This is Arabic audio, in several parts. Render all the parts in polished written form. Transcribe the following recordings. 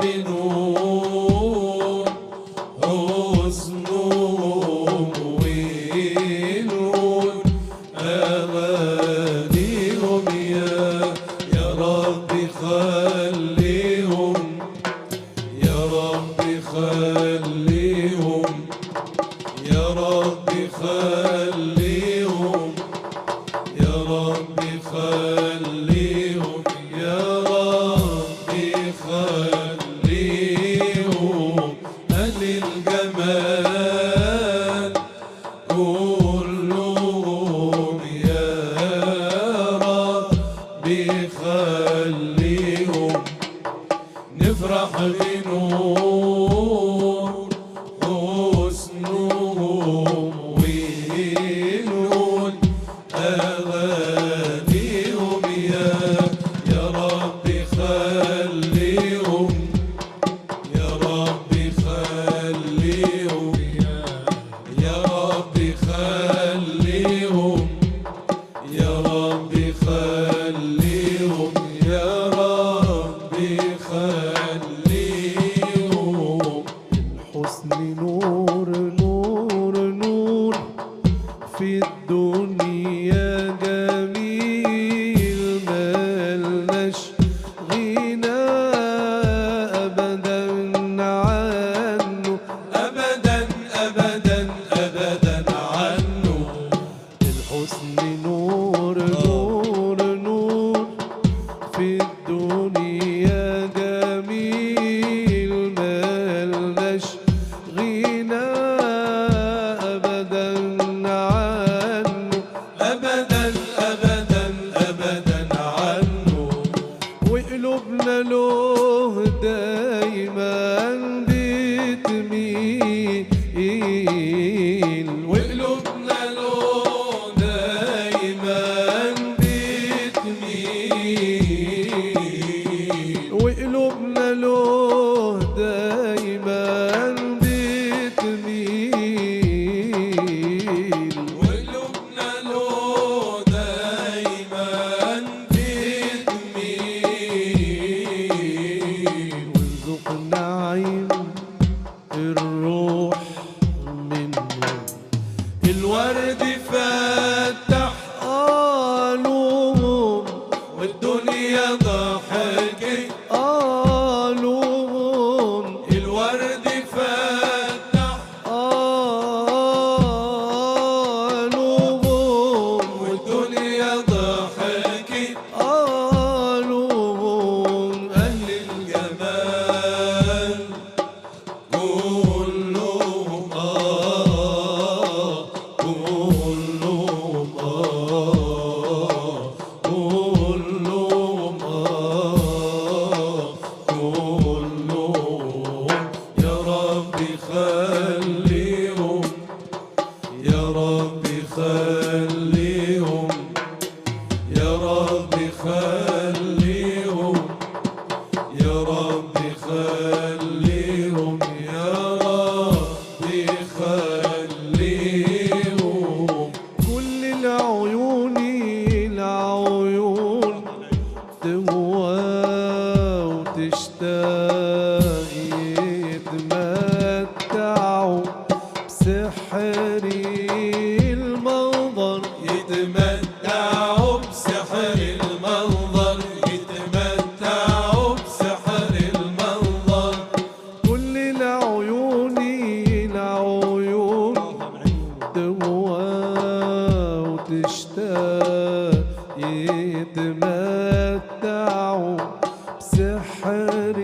بنور حسنهم ونور أغانيهم يا رب خليهم، يا رب خليهم، يا رب خليهم، يا رب خليهم، يا رب خليهم. أهل الجمال كلهم يا رب خليهم، نفرح بنور حسنهم ونور أغانيهم يا رب خليهم، يا رب خليهم، يا رب خليهم، يا رب خليهم، يا رب خليهم. الحسن نور نور نور في الدنيا جميل، ملناش غنى أبدا عنه، أبدا أبدا أبدا عنه. الحسن نور نور نور في الدنيا جميل، ملناش غنى أبدا عنه، أبدا أبدا أبدا عنه. وقلوبنا له دايما بتميل، وقلوبنا له دايما بتميل، وقلوبنا له دايما بتميل، وقلوبنا له دايما بتميل. وارزق نعيم الروح منه، الورد فتح قالوا والدنيا ضحكت، قالوا الورد فتح قالوا والدنيا ضحكت. قالوا أهل الجمال كلهم كلهم كلهم كلهم يا رب خليهم، يا رب خليهم، يا رب خليهم، يا رب خليهم، يا رب خليهم. كل العيون العيون تهوى وتشتاق يتمتعوا بسحر المنظر، يتمتعوا بسحر المنظر، يتمتعوا بسحر المنظر. كل العيون العيون تهوى وتشتاق يتمتعوا بسحر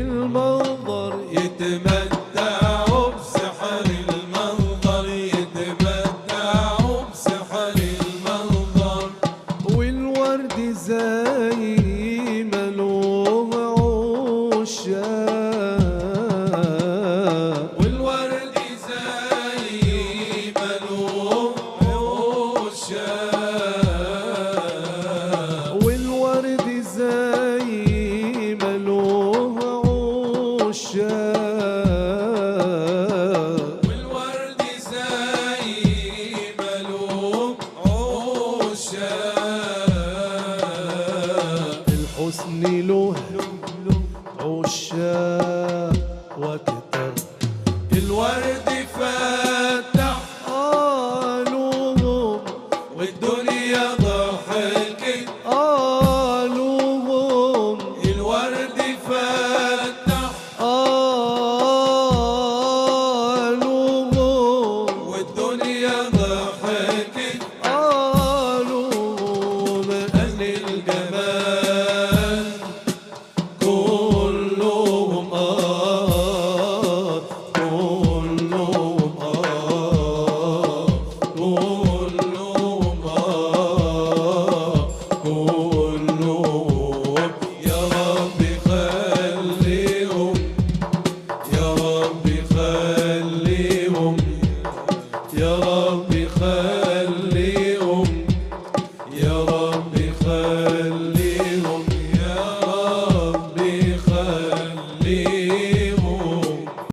المنظر، يتمتعوا بسحر المنظر، يتمتعوا بسحر المنظر. والورد زي ما له عشاق، والورد زي ما له عشاق، والورد زي ما له عشاق، والورد زي ما له عشاق. الحسن له العشاق واكتر الورد فتح قالوهم والدنيا ضحكت قالوهم الورد فتح قالوهم والدنيا ضحكت قالوهم أهل الجمال كلهم كلهم كلهم يا رب خليهم يا رب